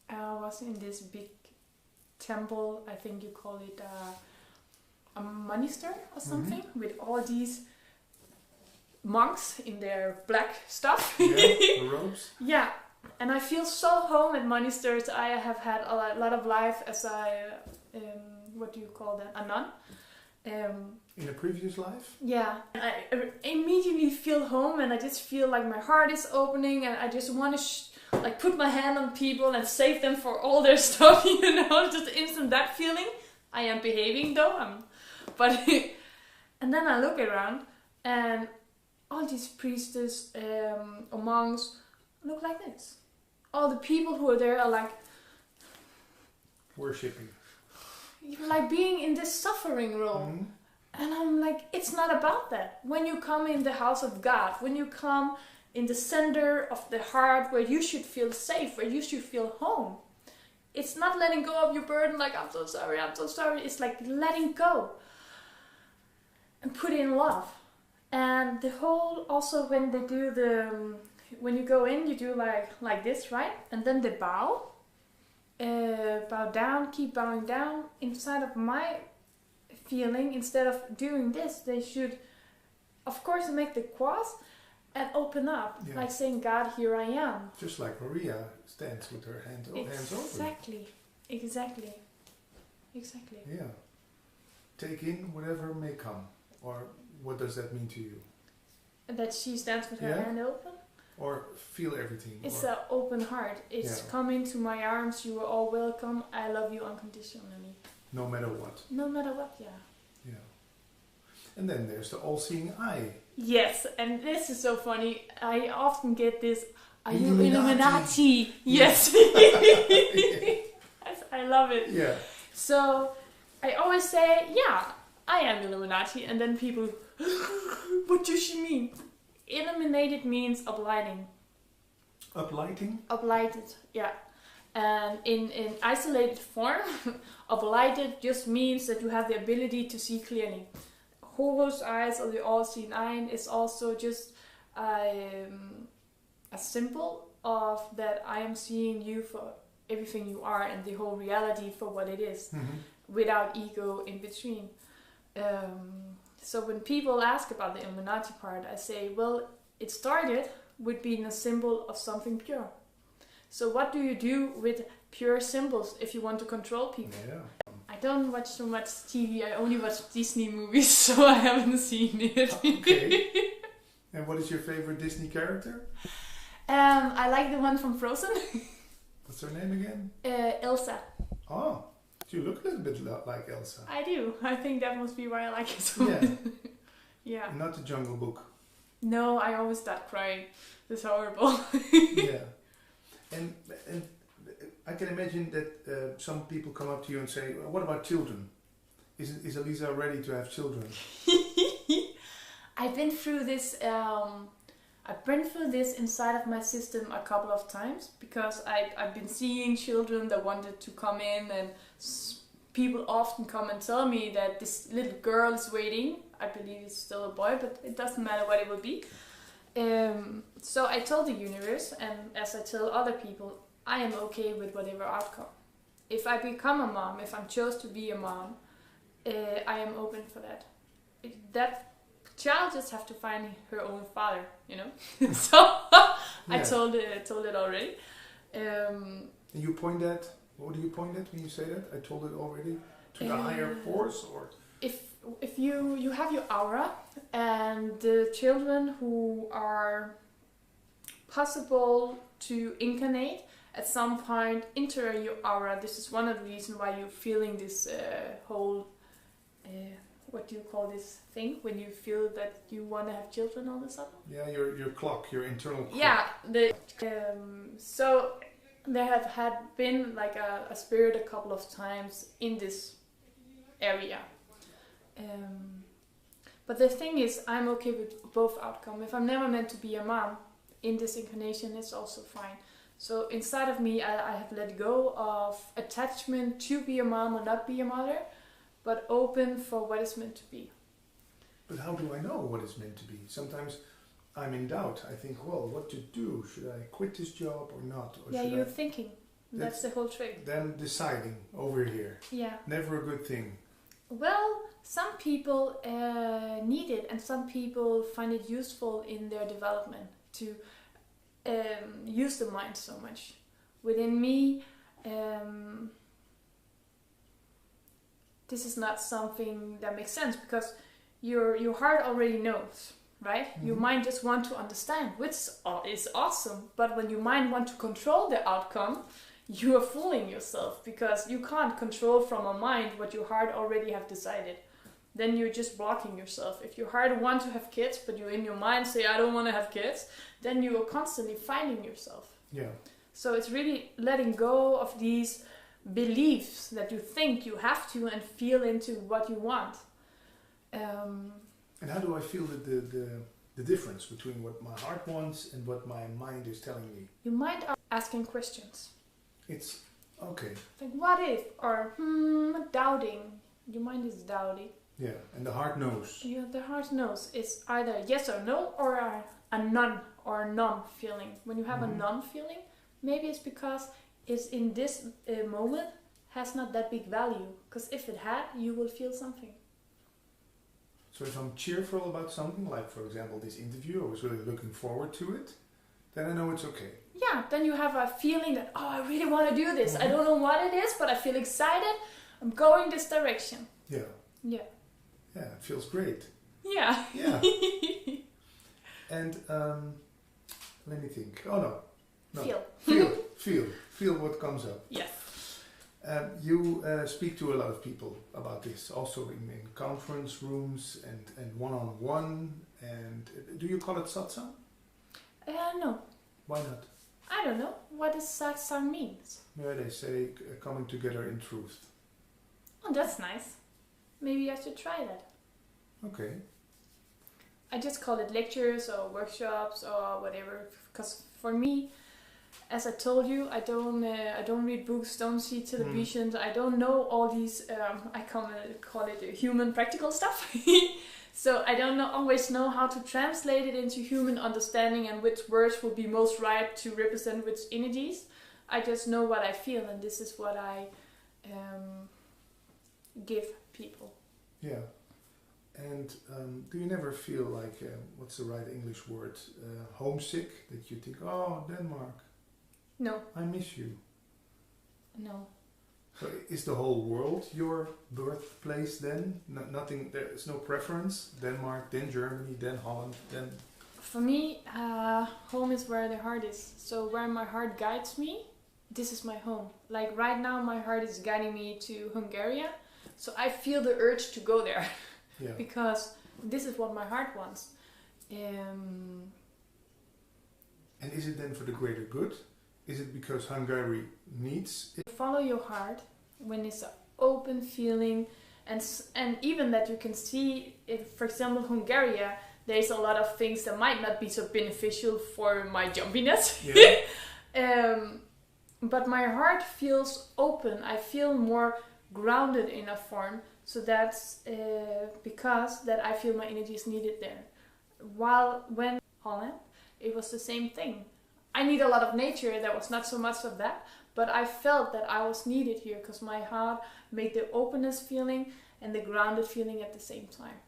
I was in this big temple, I think you call it a monastery or something, with all these monks in their black stuff. Yeah, the robes. Yeah, and I feel so home at monasteries. I have had a lot of life as what do you call that? A nun. In a previous life? Yeah, I immediately feel home, and I just feel like my heart is opening, and I just want to like put my hand on people and save them for all their stuff, you know, just instant that feeling. I am behaving though, but and then I look around, and all these priestess or monks look like this. All the people who are there are like worshipping. You're like being in this suffering role. And I'm like, it's not about that. When you come in the house of God, when you come in the center of the heart where you should feel safe, where you should feel home, it's not letting go of your burden like, I'm so sorry, I'm so sorry. It's like letting go and put in love. And the whole, also when they do when you go in, you do like this, right? And then they bow down, keep bowing down. Inside of my feeling, instead of doing this, they should, of course, make the cross and open up, like saying, God, here I am. Just like Maria stands with her hands open. Exactly. Yeah. Take in whatever may come. Or what does that mean to you? That she stands with her hand open? Or feel everything. It's an open heart. It's come into my arms, you are all welcome, I love you unconditionally. No matter what. No matter what, yeah. And then there's the all-seeing eye. Yes, and this is so funny. I often get this, are you Illuminati? Yes. Yes. I love it. Yeah. So I always say, yeah, I am Illuminati. And then people, what does she mean? Illuminated means uplighting. Uplighting? Uplighted, yeah. And in isolated form, uplighted just means that you have the ability to see clearly. Horus eyes, or the all-seeing eye, is also just a symbol of that I am seeing you for everything you are and the whole reality for what it is, without ego in between. So when people ask about the Illuminati part, I say, well, it started with being a symbol of something pure. So what do you do with pure symbols if you want to control people? Yeah. I don't watch so much TV, I only watch Disney movies, so I haven't seen it. Okay. And what is your favorite Disney character? I like the one from Frozen. What's her name again? Elsa. Oh, you look a little bit like Elsa. I do. I think that must be why I like it so much. Yeah. Not the Jungle Book. No, I always start crying. It's horrible. Yeah. And I can imagine that some people come up to you and say, what about children? Is Elisa ready to have children? I've been through this inside of my system a couple of times, because I've been seeing children that wanted to come in, and people often come and tell me that this little girl is waiting. I believe it's still a boy, but it doesn't matter what it will be. So I told the universe, and as I tell other people, I am okay with whatever outcome. If I become a mom, if I'm chose to be a mom, I am open for that. That child just have to find her own father, you know. So I told it already. And you point at, what do you point at when you say that? I told it already? To the higher force, or? If you have your aura, and the children who are possible to incarnate at some point enter your aura, this is one of the reasons why you're feeling this whole, what do you call this thing, when you feel that you want to have children all of a sudden? Yeah, your clock, your internal clock. Yeah, so there have been like a spirit a couple of times in this area. But the thing is, I'm okay with both outcomes. If I'm never meant to be a mom in this incarnation, it's also fine. So inside of me, I have let go of attachment to be a mom or not be a mother, but open for what is meant to be. But how do I know what is meant to be? Sometimes I'm in doubt. I think, well, what to do? Should I quit this job or not? Or yeah, you're thinking. That's the whole trick. Them deciding over here. Yeah. Never a good thing. Well, some people need it, and some people find it useful in their development to use the mind so much. Within me, this is not something that makes sense, because your heart already knows, right? Mm-hmm. Your mind just want to understand, which is awesome. But when your mind want to control the outcome, you are fooling yourself, because you can't control from a mind what your heart already have decided. Then you're just blocking yourself. If your heart want to have kids, but you in your mind say, I don't want to have kids, then you are constantly fighting yourself. Yeah. So it's really letting go of these beliefs that you think you have to, and feel into what you want. And how do I feel the difference between what my heart wants and what my mind is telling me? Your mind are asking questions. It's okay. Like, what if? Or doubting. Your mind is doubting. Yeah, and the heart knows. Yeah, the heart knows. It's either yes or no, or a none or a numb feeling. When you have a numb feeling, maybe it's because it's in this moment has not that big value. Because if it had, you will feel something. So if I'm cheerful about something, like for example this interview, I was really looking forward to it, then I know it's okay. Yeah, then you have a feeling that, oh, I really want to do this. I don't know what it is, but I feel excited. I'm going this direction. Yeah. Yeah. Yeah, it feels great. Yeah. Yeah. And let me think. Oh no. Feel what comes up. Yes. You speak to a lot of people about this, also in conference rooms and one-on-one. And do you call it satsang? No. Why not? I don't know. What does satsang means? Yeah, they say coming together in truth. Oh, that's nice. Maybe I should try that. Okay. I just call it lectures or workshops or whatever, because for me, as I told you, I don't read books, don't see television. I don't know all these. I call it human practical stuff. So I don't always know how to translate it into human understanding and which words would be most right to represent which energies. I just know what I feel, and this is what I give people. Yeah. And do you never feel like, what's the right English word, homesick? That you think, oh, Denmark. No. I miss you. No. So is the whole world your birthplace then? Nothing, there's no preference? Denmark, then Germany, then Holland, then... For me, home is where the heart is. So where my heart guides me, this is my home. Like right now my heart is guiding me to Hungary. So I feel the urge to go there. Yeah. Because this is what my heart wants. And is it then for the greater good? Is it because Hungary needs it? Follow your heart when it's an open feeling, and even that you can see, if, for example, Hungary, there's a lot of things that might not be so beneficial for my jumpiness. Yeah. But my heart feels open. I feel more grounded in a form. So that's because that I feel my energy is needed there. While when Holland, it was the same thing. I need a lot of nature. There was not so much of that, but I felt that I was needed here because my heart made the openness feeling and the grounded feeling at the same time.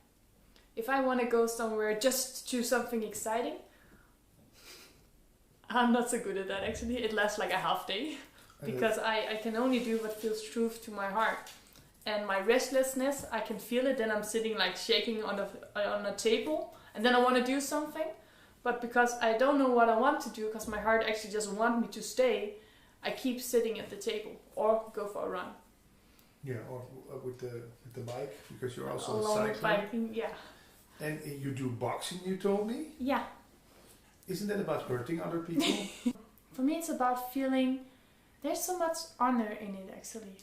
If I want to go somewhere just to something exciting, I'm not so good at that actually. It lasts like a half day because I can only do what feels true to my heart. And my restlessness, I can feel it. Then I'm sitting like shaking on a table, and then I want to do something. But because I don't know what I want to do, because my heart actually just wants me to stay, I keep sitting at the table or go for a run. Yeah, or with the bike, because you're also along with cycling. biking, yeah. And you do boxing, you told me? Yeah. Isn't that about hurting other people? For me, it's about feeling there's so much honor in it, actually.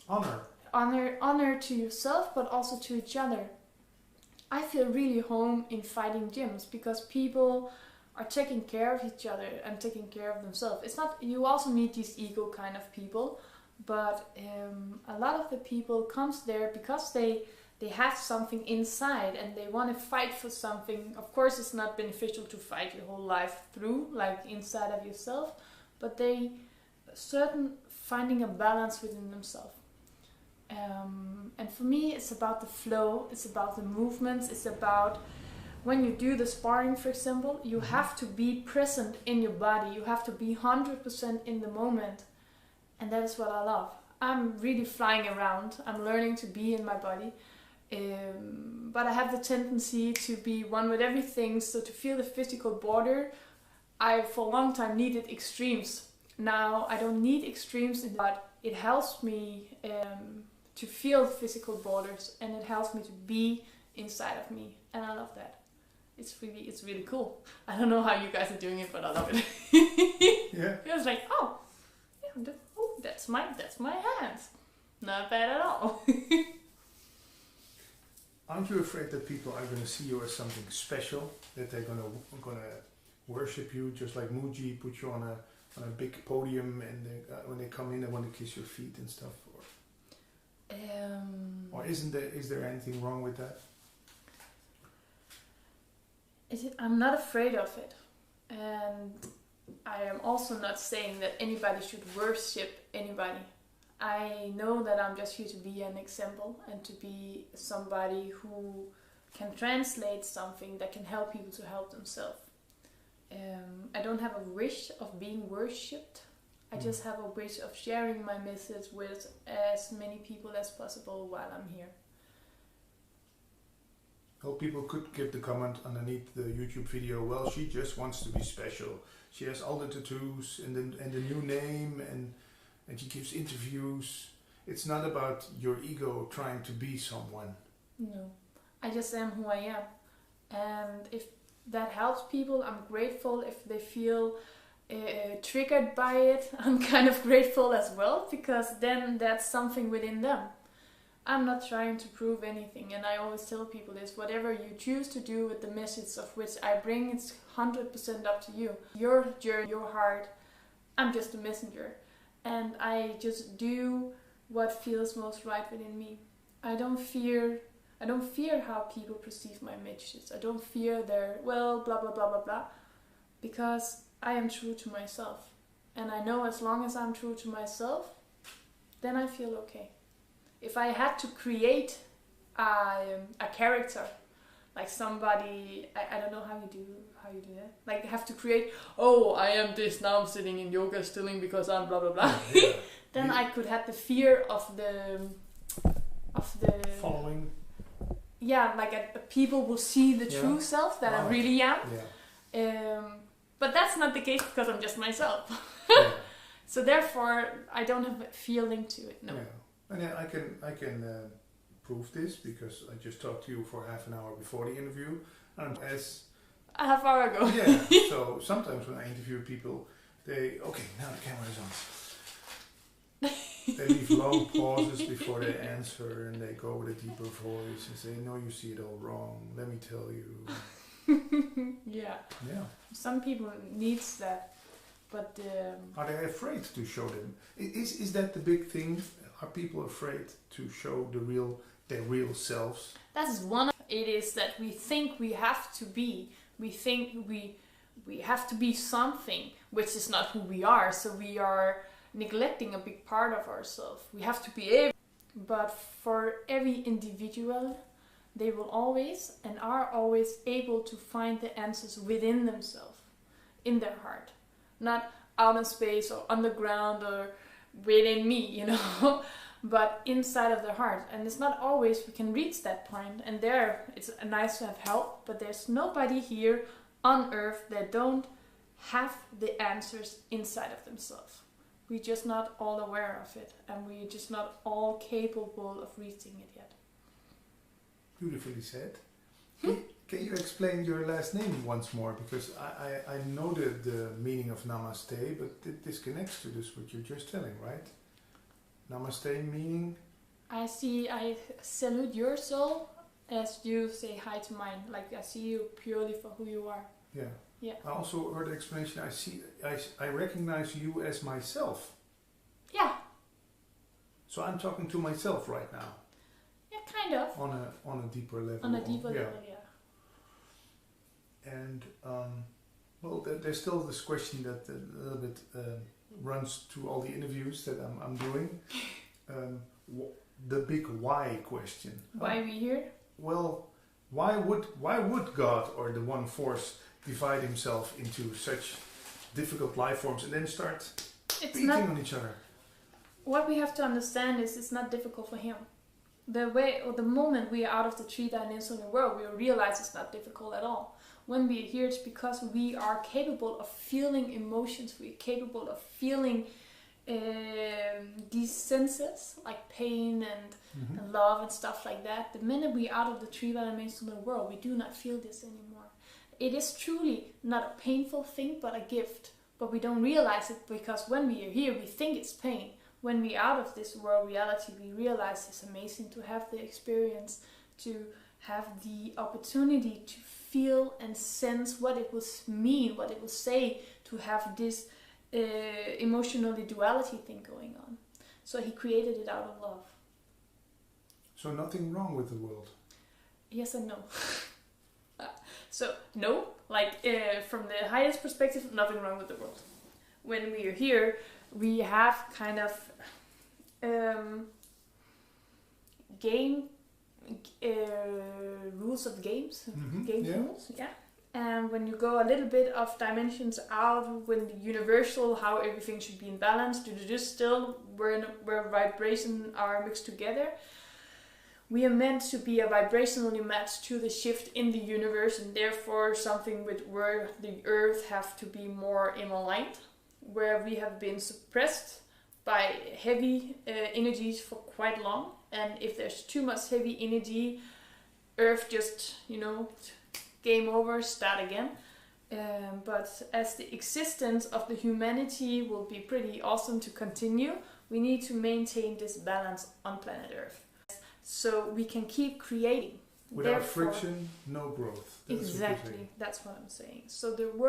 Honor to yourself, but also to each other. I feel really home in fighting gyms because people are taking care of each other and taking care of themselves. It's not, you also meet these ego kind of people, but a lot of the people comes there because they have something inside and they want to fight for something. Of course, it's not beneficial to fight your whole life through, like inside of yourself, but they certain finding a balance within themselves. And for me, it's about the flow, it's about the movements, it's about when you do the sparring, for example, you have to be present in your body, you have to be 100% in the moment, and that is what I love. I'm really flying around, I'm learning to be in my body, but I have the tendency to be one with everything, so to feel the physical border, I for a long time needed extremes. Now I don't need extremes, but it helps me to feel physical borders, and it helps me to be inside of me, and I love that. It's really cool. I don't know how you guys are doing it, but I love it. Yeah. It's like, oh, yeah, that's my hands. Not bad at all. Aren't you afraid that people are going to see you as something special? That they're going to worship you, just like Muji put you on a big podium, and when they come in, they want to kiss your feet and stuff? Or is there anything wrong with that? I'm not afraid of it, and I am also not saying that anybody should worship anybody. I know that I'm just here to be an example and to be somebody who can translate something that can help people to help themselves. I don't have a wish of being worshipped. I just have a wish of sharing my message with as many people as possible while I'm here. Well, people could give the comment underneath the YouTube video, well, she just wants to be special. She has all the tattoos and the new name, and she gives interviews. It's not about your ego trying to be someone. No, I just am who I am. And if that helps people, I'm grateful. If they feel triggered by it, I'm kind of grateful as well, because then that's something within them. I'm not trying to prove anything, and I always tell people this: whatever you choose to do with the message of which I bring, it's 100% up to you. Your journey, your heart, I'm just a messenger, and I just do what feels most right within me. I don't fear how people perceive my messages. I don't fear their, well, blah blah blah blah blah, because I am true to myself, and I know as long as I'm true to myself, then I feel okay. If I had to create a character, like somebody, I don't know how you do that. Like have to create, oh, I am this, now I'm sitting in yoga stilling because I'm blah blah blah. Yeah. Then I could have the fear of the following. Yeah, like people will see the true self that I really am. Yeah. But that's not the case because I'm just myself. Yeah. So therefore, I don't have a feeling to it. No. Yeah. And I can prove this because I just talked to you for half an hour before the interview. And as a half hour ago. Yeah. So sometimes when I interview people, okay, now the camera is on. They leave long pauses before they answer, and they go with a deeper voice and say, "No, you see it all wrong. Let me tell you." Yeah. Yeah. Some people needs that, but are they afraid to show them? Is that the big thing? Are people afraid to show their real selves? That's one of it. Is that we think we have to be. We think we have to be something which is not who we are. So we are neglecting a big part of ourselves. We have to be able. But for every individual, they will always and are always able to find the answers within themselves, in their heart, not out in space or underground or within me, you know, but inside of their heart. And it's not always we can reach that point, and there it's nice to have help, but there's nobody here on earth that don't have the answers inside of themselves. We're just not all aware of it, and we're just not all capable of reaching it yet. Beautifully said. Can you explain your last name once more? Because I know the meaning of Namaste, but this connects to this what you're just telling, right? Namaste meaning? I salute your soul as you say hi to mine. Like I see you purely for who you are. Yeah. Yeah. I also heard the explanation. I recognize you as myself. Yeah. So I'm talking to myself right now. Yeah, kind of. On a deeper level. On a deeper level, yeah. And well, there's still this question that a little bit runs to all the interviews that I'm doing. The big why question. Why we here? Well, why would God or the one force divide himself into such difficult life forms and then start beating on each other? What we have to understand is it's not difficult for him. The moment we are out of the three-dimensional world, we realize it's not difficult at all. When we are here, it's because we are capable of feeling emotions. We are capable of feeling these senses like pain and love and stuff like that. The minute we are out of the three-dimensional world, we do not feel this anymore. It is truly not a painful thing, but a gift. But we don't realize it because when we are here, we think it's pain. When we are out of this world reality, we realize it's amazing to have the experience, to have the opportunity to feel and sense what it will mean, what it will say to have this emotionally duality thing going on. So he created it out of love. So nothing wrong with the world? Yes and no. So no, like from the highest perspective, nothing wrong with the world. When we are here, we have kind of rules of games, rules, yeah. And when you go a little bit of dimensions out, when the universal, how everything should be in balance, due to this still where vibration are mixed together, we are meant to be a vibrationally matched to the shift in the universe, and therefore something with where the earth have to be more aligned, where we have been suppressed by heavy energies for quite long. And if there's too much heavy energy, earth just, game over, start again. But as the existence of the humanity will be pretty awesome to continue, we need to maintain this balance on planet earth. So we can keep creating. Without friction, no growth. Exactly, that's what I'm saying. So the world